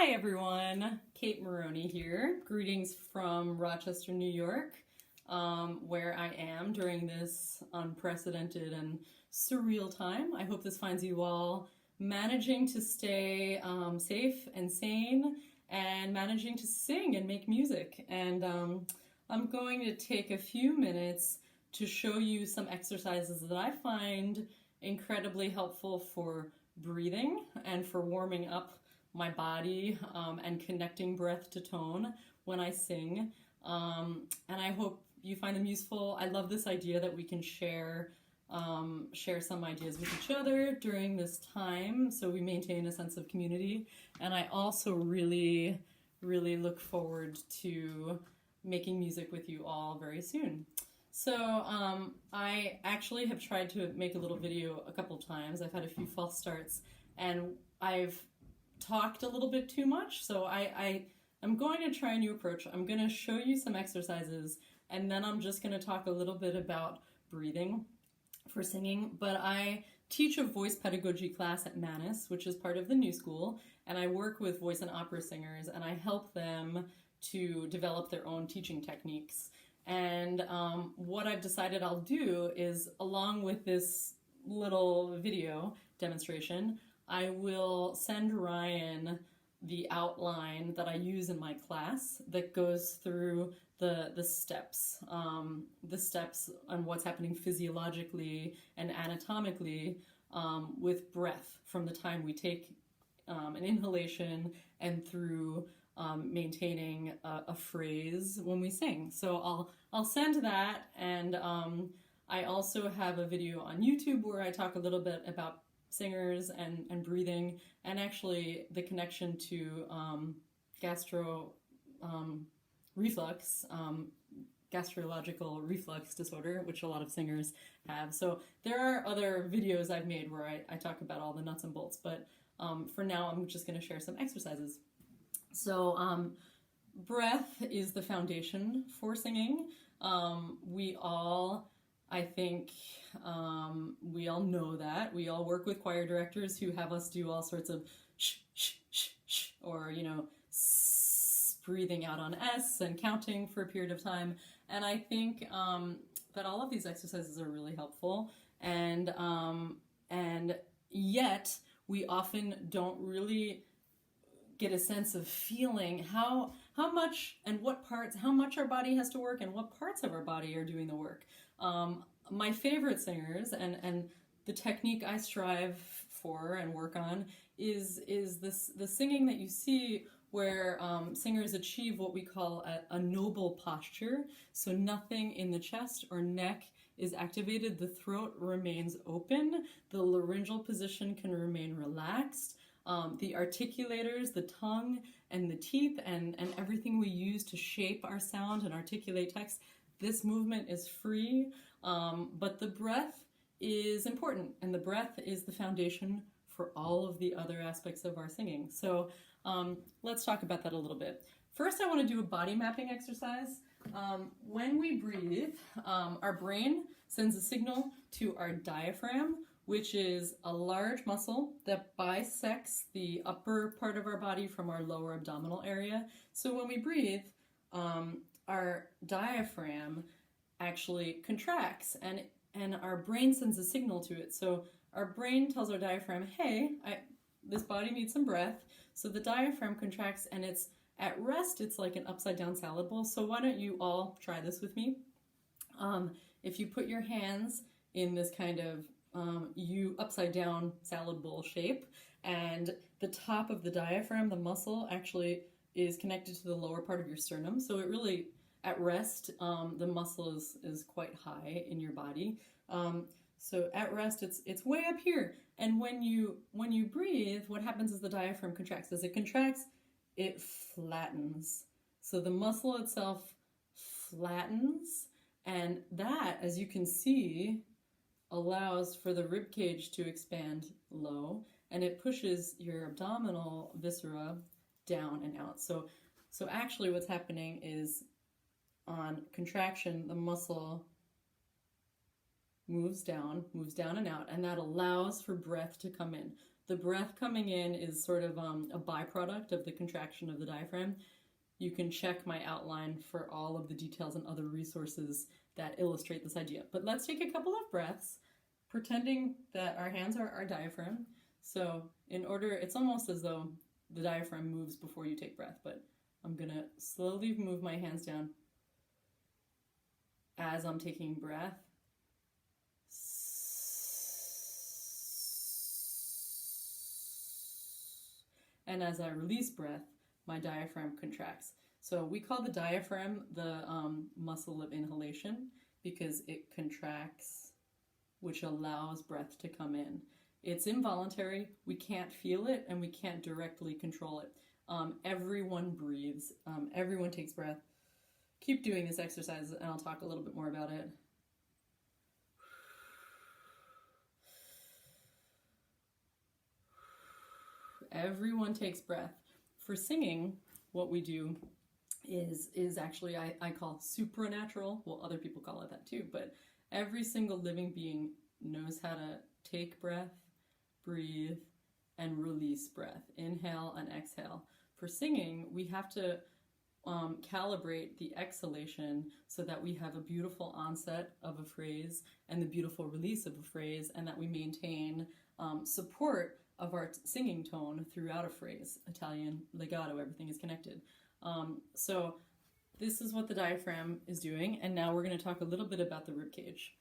Hi everyone, Kate Maroney here. Greetings from Rochester, New York, where I am during this unprecedented and surreal time. I hope this finds you all managing to stay safe and sane and managing to sing and make music. And I'm going to take a few minutes to show you some exercises that I find incredibly helpful for breathing and for warming up my body and connecting breath to tone when I sing. And I hope you find them useful. I love this idea that we can share some ideas with each other during this time so we maintain a sense of community. And I also really look forward to making music with you all very soon. So I actually have tried to make a little video a couple times. I've had a few false starts and I've talked a little bit too much, so I'm going to try a new approach. I'm going to show you some exercises and then I'm just going to talk a little bit about breathing for singing. But I teach a voice pedagogy class at Manus, which is part of the New School, and I work with voice and opera singers and I help them to develop their own teaching techniques. And what I've decided I'll do is, along with this little video demonstration, I will send Ryan the outline that I use in my class that goes through the steps on what's happening physiologically and anatomically with breath from the time we take an inhalation and through maintaining a phrase when we sing. So I'll send that, and I also have a video on YouTube where I talk a little bit about singers and breathing, and actually the connection to gastrological reflux disorder, which a lot of singers have. So there are other videos I've made where I talk about all the nuts and bolts, but for now I'm just going to share some exercises. So breath is the foundation for singing. I think we all know that. We all work with choir directors who have us do all sorts of shh, shh, shh, shh, or, breathing out on S and counting for a period of time. And I think that all of these exercises are really helpful. And yet we often don't really get a sense of feeling how much and what parts, how much our body has to work and what parts of our body are doing the work. My favorite singers and the technique I strive for and work on is the singing that you see where singers achieve what we call a noble posture. So nothing in the chest or neck is activated, the throat remains open, the laryngeal position can remain relaxed. The articulators, the tongue and the teeth and everything we use to shape our sound and articulate text, this movement is free, but the breath is important, and the breath is the foundation for all of the other aspects of our singing. So let's talk about that a little bit. First, I want to do a body mapping exercise. When we breathe, our brain sends a signal to our diaphragm, which is a large muscle that bisects the upper part of our body from our lower abdominal area. So when we breathe, our diaphragm actually contracts and our brain sends a signal to it. So our brain tells our diaphragm, hey, this body needs some breath. So the diaphragm contracts and it's at rest. It's like an upside down salad bowl. So why don't you all try this with me? If you put your hands in this kind of upside down salad bowl shape, and the top of the diaphragm, the muscle, actually is connected to the lower part of your sternum. So it really, at rest, the muscle is quite high in your body. So at rest, it's way up here. And when you breathe, what happens is the diaphragm contracts. As it contracts, it flattens. So the muscle itself flattens, and that, as you can see, allows for the rib cage to expand low, and it pushes your abdominal viscera down and out. So actually what's happening is, on contraction, the muscle moves down and out, and that allows for breath to come in. The breath coming in is sort of a byproduct of the contraction of the diaphragm. You can check my outline for all of the details and other resources that illustrate this idea. But let's take a couple of breaths, pretending that our hands are our diaphragm. So in order, it's almost as though the diaphragm moves before you take breath, but I'm gonna slowly move my hands down as I'm taking breath. And as I release breath, my diaphragm contracts. So we call the diaphragm the muscle of inhalation because it contracts, which allows breath to come in. It's involuntary, we can't feel it, and we can't directly control it. Everyone breathes, everyone takes breath. Keep doing this exercise and I'll talk a little bit more about it. Everyone takes breath. For singing, what we do is actually, I call supranatural. Well, other people call it that too, but every single living being knows how to take breath, breathe, and release breath. Inhale and exhale. For singing, we have to calibrate the exhalation so that we have a beautiful onset of a phrase and the beautiful release of a phrase, and that we maintain support of our singing tone throughout a phrase. Italian, legato, everything is connected. So this is what the diaphragm is doing, and now we're going to talk a little bit about the rib cage.